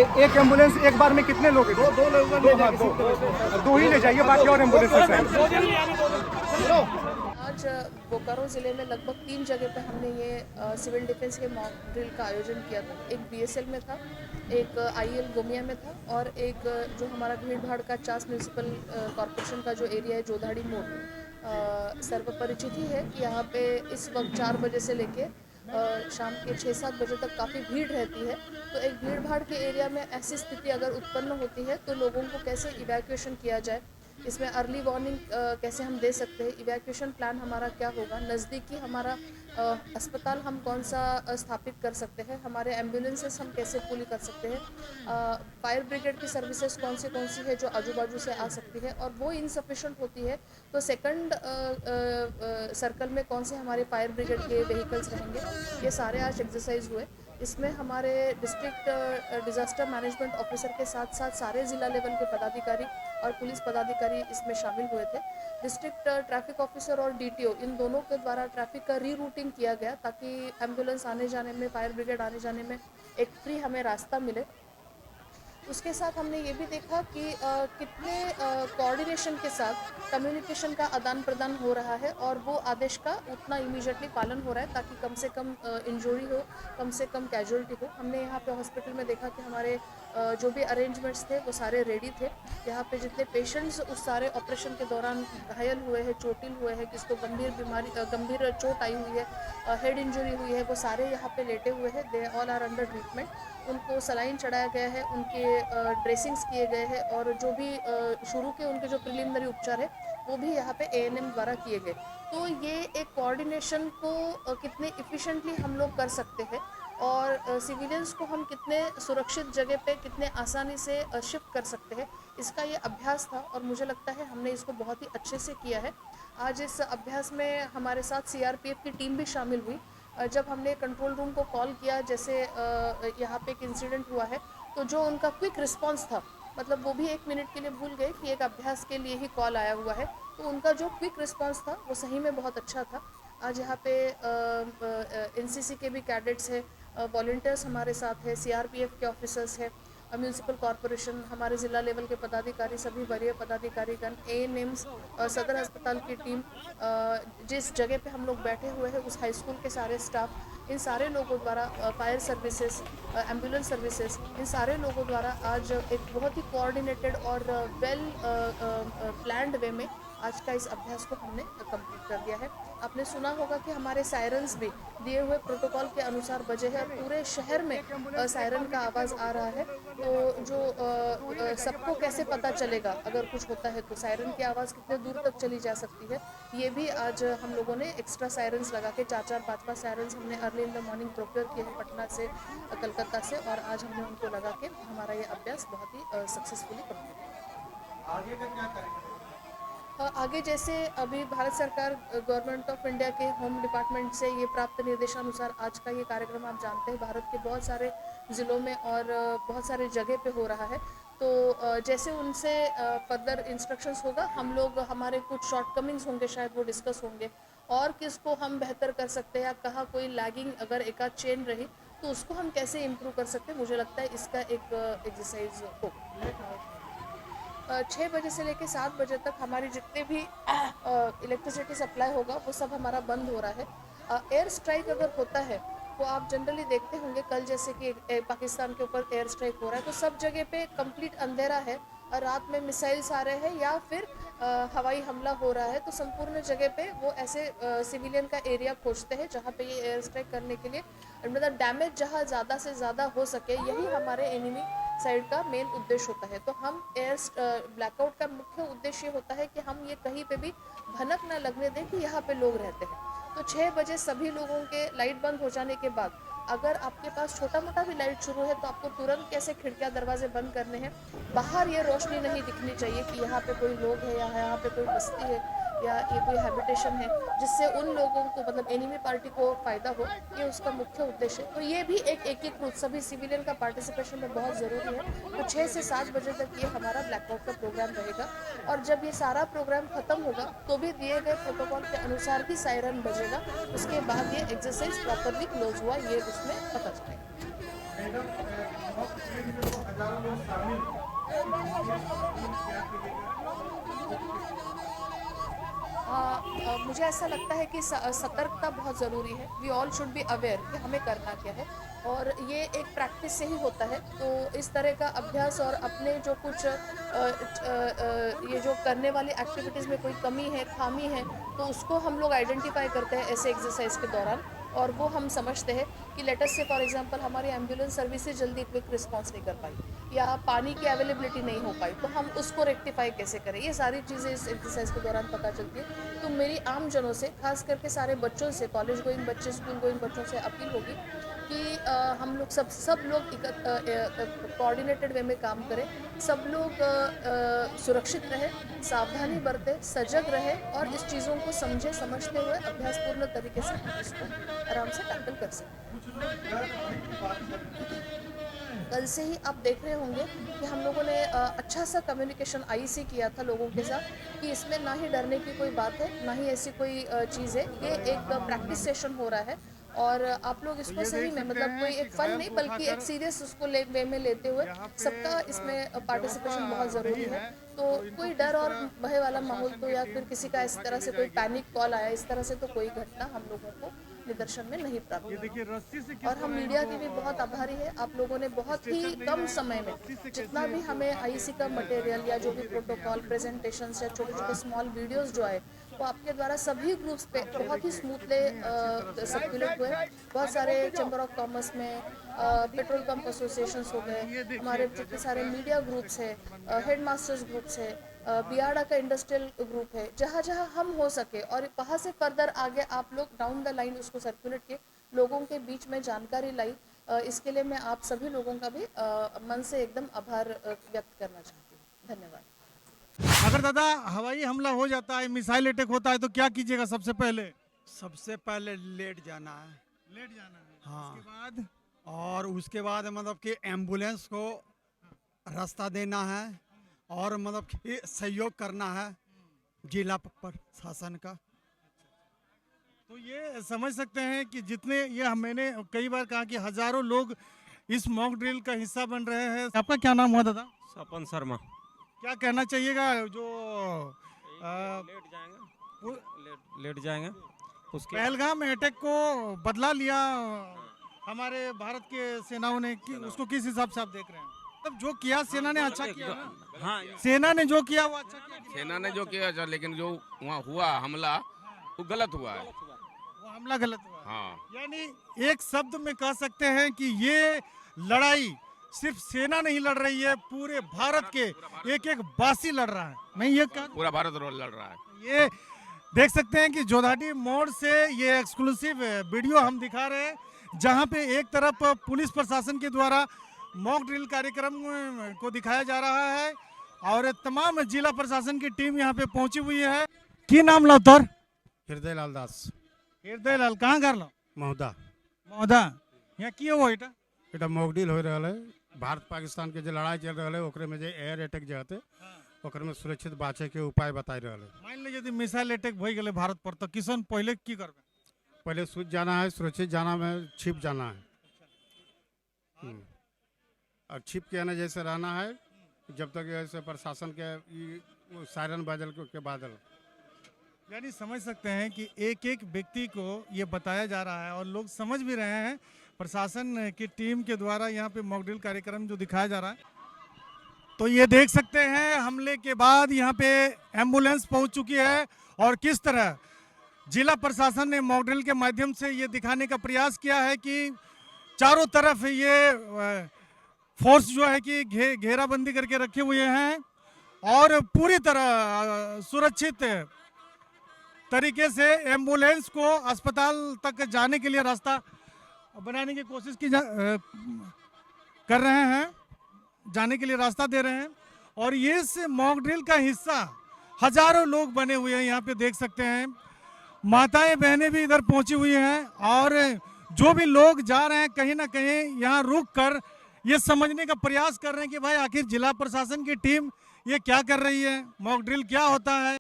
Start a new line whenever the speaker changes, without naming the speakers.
एक एम्बुलेंस एक बार में कितने लोग हैं? दो दो ही ले जाइए, बाकी और एम्बुलेंस है।
आज बोकारो ज़िले में लगभग 3 जगह पे हमने ये सिविल डिफेंस के मॉक ड्रिल का आयोजन किया था। एक बीएसएल में था, एक आईएल गोमिया में था और एक जो हमारा भीड़-भाड़ का चास म्युनिसिपल कॉर्पोरेशन का जो एरिया है जोधाड़ी मोड़, सर्वपरिचित ही है कि यहाँ पे इस वक्त 4 बजे से लेके शाम के 6-7 बजे तक काफ़ी भीड़ रहती है। तो एक भीड़-भाड़ के एरिया में ऐसी स्थिति अगर उत्पन्न होती है तो लोगों को कैसे इवैक्यूएशन किया जाए, इसमें अर्ली वार्निंग कैसे हम दे सकते हैं, इवैक्यूएशन प्लान हमारा क्या होगा, नज़दीकी हमारा अस्पताल हम कौन सा स्थापित कर सकते हैं, हमारे एम्बुलेंसेस हम कैसे पूरी कर सकते हैं, फायर ब्रिगेड की सर्विसेज कौन सी है जो आजू बाजू से आ सकती है, और वो इनसफिशेंट होती है तो सेकंड सर्कल में कौन से हमारे फायर ब्रिगेड के व्हीकल्स रहेंगे। ये सारे आज एक्सरसाइज हुए। इसमें हमारे डिस्ट्रिक्ट डिज़ास्टर मैनेजमेंट ऑफिसर के साथ साथ सारे ज़िला लेवल के पदाधिकारी और पुलिस पदाधिकारी इसमें शामिल हुए थे। डिस्ट्रिक्ट ट्रैफिक ऑफिसर और डीटीओ इन दोनों के द्वारा ट्रैफिक का रीरूटिंग किया गया ताकि एम्बुलेंस आने जाने में, फायर ब्रिगेड आने जाने में एक फ्री हमें रास्ता मिले। उसके साथ हमने ये भी देखा कि कितने कोऑर्डिनेशन के साथ कम्युनिकेशन का आदान प्रदान हो रहा है और वो आदेश का उतना इमीडिएटली पालन हो रहा है ताकि कम से कम इंजरी हो, कम से कम कैजुअलिटी हो। हमने यहाँ पे हॉस्पिटल में देखा कि हमारे जो भी अरेंजमेंट्स थे वो सारे रेडी थे। यहाँ पे जितने पेशेंट्स उस सारे ऑपरेशन के दौरान घायल हुए हैं, चोटिल हुए हैं, किसको गंभीर चोट आई हुई है, हेड इंजरी हुई है, वो सारे यहाँ पे लेटे हुए हैं। They all are under treatment. उनको सलाइन चढ़ाया गया है, उनके ड्रेसिंग्स किए गए हैं और जो भी शुरू के उनके जो प्रिलिमिनरी उपचार है वो भी यहाँ पे एएनएम द्वारा किए गए। तो ये एक कोऑर्डिनेशन को कितने इफ़िशेंटली हम लोग कर सकते हैं और सिविलियंस को हम कितने सुरक्षित जगह पे कितने आसानी से शिफ्ट कर सकते हैं, इसका ये अभ्यास था और मुझे लगता है हमने इसको बहुत ही अच्छे से किया है। आज इस अभ्यास में हमारे साथ सीआरपीएफ की टीम भी शामिल हुई। जब हमने कंट्रोल रूम को कॉल किया, जैसे यहाँ पे एक इंसिडेंट हुआ है, तो जो उनका क्विक रिस्पांस था, मतलब वो भी 1 मिनट के लिए भूल गए कि एक अभ्यास के लिए ही कॉल आया हुआ है, तो उनका जो क्विक रिस्पांस था वो सही में बहुत अच्छा था। आज यहाँ पे एनसीसी के भी कैडेट्स हैं, वॉलंटियर्स हमारे साथ हैं, सीआरपीएफ के ऑफिसर्स हैं, म्यूनसिपल कॉरपोरेशन, हमारे ज़िला लेवल के पदाधिकारी, सभी वरीय पदाधिकारीगण, एएनएम्स, सदर अस्पताल की टीम, जिस जगह पे हम लोग बैठे हुए हैं उस हाई स्कूल के सारे स्टाफ, इन सारे लोगों द्वारा, फायर सर्विसेज, एम्बुलेंस सर्विसेज, इन सारे लोगों द्वारा आज एक बहुत ही कोऑर्डिनेटेड और वेल प्लान्ड वे में आज का इस अभ्यास को हमने कंप्लीट कर दिया है। आपने सुना होगा कि हमारे सायरन्स भी दिए हुए प्रोटोकॉल के अनुसार बजे हैं और पूरे शहर में सायरन का आवाज़ आ रहा है। तो जो सबको कैसे पता चलेगा अगर कुछ होता है तो सायरन की आवाज़ कितने दूर तक चली जा सकती है, ये भी आज हम लोगों ने एक्स्ट्रा सायरन्स लगा के 4-4, 5-5 सायरन्स हमने early in the morning procure किए हैं पटना से, कलकत्ता से, और आज हमने उनको लगा के हमारा ये अभ्यास बहुत ही सक्सेसफुली कंप्लीट किया। आगे का क्या करेंगे? आगे जैसे अभी भारत सरकार, गवर्नमेंट ऑफ इंडिया के होम डिपार्टमेंट से ये प्राप्त निर्देशानुसार आज का ये कार्यक्रम आप जानते हैं भारत के बहुत सारे ज़िलों में और बहुत सारे जगह पे हो रहा है। तो जैसे उनसे फर्दर इंस्ट्रक्शंस होगा, हम लोग, हमारे कुछ शॉर्टकमिंग्स होंगे शायद वो डिस्कस होंगे और किसको हम बेहतर कर सकते हैं या कहाँ कोई लैगिंग अगर एक आध चेन रही तो उसको हम कैसे इम्प्रूव कर सकते हैं, मुझे लगता है इसका एक एक्सरसाइज हो। 6 बजे से लेकर 7 बजे तक हमारी जितने भी इलेक्ट्रिसिटी सप्लाई होगा वो सब हमारा बंद हो रहा है। एयर स्ट्राइक अगर होता है तो आप जनरली देखते होंगे, कल जैसे कि पाकिस्तान के ऊपर एयर स्ट्राइक हो रहा है तो सब जगह पे कंप्लीट अंधेरा है और रात में मिसाइल्स आ रहे हैं या फिर हवाई हमला हो रहा है, तो संपूर्ण जगह पे वो ऐसे सिविलियन का एरिया खोजते हैं जहाँ पे ये एयर स्ट्राइक करने के लिए, मतलब डैमेज जहाँ ज़्यादा से ज़्यादा हो सके, यही हमारे एनिमी साइड का मेन उद्देश्य होता है। तो हम एयर ब्लैकआउट का मुख्य उद्देश्य ये होता है कि हम ये कहीं पे भी भनक ना लगने दें कि यहाँ पे लोग रहते हैं। तो 6 बजे सभी लोगों के लाइट बंद हो जाने के बाद अगर आपके पास छोटा मोटा भी लाइट शुरू है तो आपको तुरंत कैसे खिड़कियाँ दरवाजे बंद करने हैं। बाहर ये रोशनी नहीं दिखनी चाहिए कि यहाँ पे कोई लोग है या यहाँ पे कोई बस्ती है या ये कोई हैबिटेशन है, जिससे उन लोगों को, मतलब एनिमी पार्टी को फ़ायदा हो, ये उसका मुख्य उद्देश्य है। तो ये भी एक एकीकृत सभी सिविलियन का पार्टिसिपेशन में बहुत ज़रूरी है। तो 6 से 7 बजे तक ये हमारा ब्लैकआउट का प्रोग्राम रहेगा और जब ये सारा प्रोग्राम ख़त्म होगा तो भी दिए गए प्रोटोकॉल के अनुसार ही सायरन बजेगा। उसके बाद ये एक्सरसाइज प्रॉपरली क्लोज हुआ ये उसमें पता चलेगा। मुझे ऐसा लगता है कि सतर्कता बहुत ज़रूरी है। We all should be aware कि हमें करना क्या है, और ये एक प्रैक्टिस से ही होता है। तो इस तरह का अभ्यास और अपने जो कुछ ये जो करने वाली एक्टिविटीज़ में कोई कमी है, खामी है, तो उसको हम लोग आइडेंटिफाई करते हैं ऐसे एक्सरसाइज के दौरान, और वो हम समझते हैं कि लेट अस से फॉर एग्जांपल हमारी एम्बुलेंस सर्विसेज जल्दी क्विक रिस्पांस नहीं कर पाई या पानी की अवेलेबिलिटी नहीं हो पाई, तो हम उसको रेक्टिफाई कैसे करें, ये सारी चीज़ें इस एक्सरसाइज के दौरान पता चलती है। तो मेरी आम जनों से, खास करके सारे बच्चों से, कॉलेज गोइंग बच्चे, स्कूल गोइंग बच्चों से अपील होगी कि हम लोग सब लोग कोऑर्डिनेटेड वे में काम करें, सब लोग सुरक्षित रहें, सावधानी बरतें, सजग रहें, और इस चीज़ों को समझते हुए अभ्यासपूर्ण तरीके से हम इसको आराम से टैकल कर सकते हैं। कल से ही आप देख रहे होंगे कि हम लोगों ने अच्छा सा कम्युनिकेशन आईसी किया था लोगों के साथ कि इसमें ना ही डरने की कोई बात है, ना ही ऐसी कोई चीज़ है। ये एक प्रैक्टिस सेशन हो रहा है, और आप लोग इसको सही में, मतलब कोई एक फन नहीं बल्कि एक सीरियस उसको वे में लेते हुए सबका इसमें पार्टिसिपेशन बहुत ज़रूरी है। तो कोई डर और भय वाला माहौल तो, या फिर किसी का इस तरह से कोई पैनिक कॉल आया, इस तरह से तो कोई घटना हम लोगों को निदर्शन में नहीं प्राप्त हुई। और हम मीडिया के भी बहुत आभारी है। आप लोगों ने बहुत ही कम समय में जितना भी हमें आईसी का मटेरियल या जो भी प्रोटोकॉल प्रेजेंटेशंस या छोटे छोटे स्मॉल वीडियोस जो आए, वो आपके द्वारा सभी ग्रुप्स पे बहुत ही स्मूथली सर्कुलेट हुए। बहुत सारे चैम्बर ऑफ कॉमर्स में, पेट्रोल पंप एसोसिएशंस हो गए, हमारे जितने सारे मीडिया ग्रुप्स है, हेड मास्टर्स ग्रुप्स है, बियाड़ा का इंडस्ट्रियल ग्रुप है, जहाँ जहाँ हम हो सके, और वहाँ से फर्दर आगे आप लोग डाउन द लाइन उसको सर्कुलेट किए, लोगों के बीच में जानकारी लाई। इसके लिए मैं आप सभी लोगों का भी मन से एकदम आभार व्यक्त करना चाहती हूँ। धन्यवाद।
अगर दादा हवाई हमला हो जाता है, मिसाइल अटैक होता है, तो क्या कीजिएगा सबसे पहले?
सबसे पहले लेट जाना है।
लेट जाना है।
हाँ।
उसके बाद
और उसके बाद मतलब कि एम्बुलेंस को रास्ता देना है, और मतलब कि सहयोग करना है जिला प्रशासन का।
तो ये समझ सकते हैं कि जितने ये मैंने कई बार कहा कि हजारों लोग इस मॉक ड्रिल का हिस्सा बन रहे हैं। आपका क्या नाम हुआ दादा?
सपन शर्मा।
क्या कहना चाहिएगा जो
लेट जाएंगे उसके
पहलगाम अटैक को बदला लिया हमारे भारत के सेनाओं ने, कि उसको किस हिसाब से आप देख रहे हैं? तब जो किया सेना ने अच्छा किया ना?
हाँ,
सेना ने जो किया वो अच्छा किया।
सेना ने जो किया अच्छा, लेकिन जो वहाँ हुआ हमला वो गलत हुआ है।
वो हमला गलत हुआ।
हाँ,
यानी एक शब्द में कह सकते हैं कि ये लड़ाई सिर्फ सेना नहीं लड़ रही है, पूरे भारत के एक एक वासी लड़ रहा है। मैं ये
पूरा भारत लड़ रहा है।
ये देख सकते हैं कि जोधाटी मोड़ से ये एक्सक्लूसिव वीडियो हम दिखा रहे हैं, जहां पे एक तरफ पुलिस प्रशासन के द्वारा मॉक ड्रिल कार्यक्रम को दिखाया जा रहा है, और तमाम जिला प्रशासन की टीम यहाँ पे पहुंची हुई है। की नाम लो तोर?
हृदय लाल दास।
हृदय लाल, कहाँ कर लो?
महोदा।
महोदा, यहाँ की हो
एटा मॉक ड्रिल हो रहा है। भारत पाकिस्तान के जो लड़ाई चल रहा है, ओकरे में जो एयर अटैक जो होते, ओकरे में सुरक्षित बाँचे के उपाय बताई रहा है।
मान ली यदि मिसाइल अटैक हो गए भारत पर, तो किसान पहले की करबे?
पहले सूझ जाना है, सुरक्षित जाना में छिप जाना है। और छिप के आने जैसे रहना है जब तक ऐसे प्रशासन के सायरन बादल के बादल।
यानी समझ सकते हैं कि एक एक व्यक्ति को ये बताया जा रहा है, और लोग समझ भी रहे हैं प्रशासन की टीम के द्वारा यहाँ पे मॉक ड्रिल कार्यक्रम जो दिखाया जा रहा है। तो ये देख सकते हैं हमले के बाद यहाँ पे एम्बुलेंस पहुँच चुकी है, और किस तरह जिला प्रशासन ने मॉक ड्रिल के माध्यम से ये दिखाने का प्रयास किया है कि चारों तरफ ये फोर्स जो है कि घेराबंदी करके रखे हुए हैं, और पूरी तरह सुरक्षित तरीके से एम्बुलेंस को अस्पताल तक जाने के लिए रास्ता बनाने की कोशिश कर रहे हैं, जाने के लिए रास्ता दे रहे हैं। और ये इस मॉक ड्रिल का हिस्सा हजारों लोग बने हुए हैं। यहाँ पे देख सकते हैं माताएं बहनें भी इधर पहुंची हुई हैं, और जो भी लोग जा रहे हैं कहीं ना कहीं यहाँ रुक कर ये समझने का प्रयास कर रहे हैं कि भाई आखिर जिला प्रशासन की टीम ये क्या कर रही है, मॉक ड्रिल क्या होता है।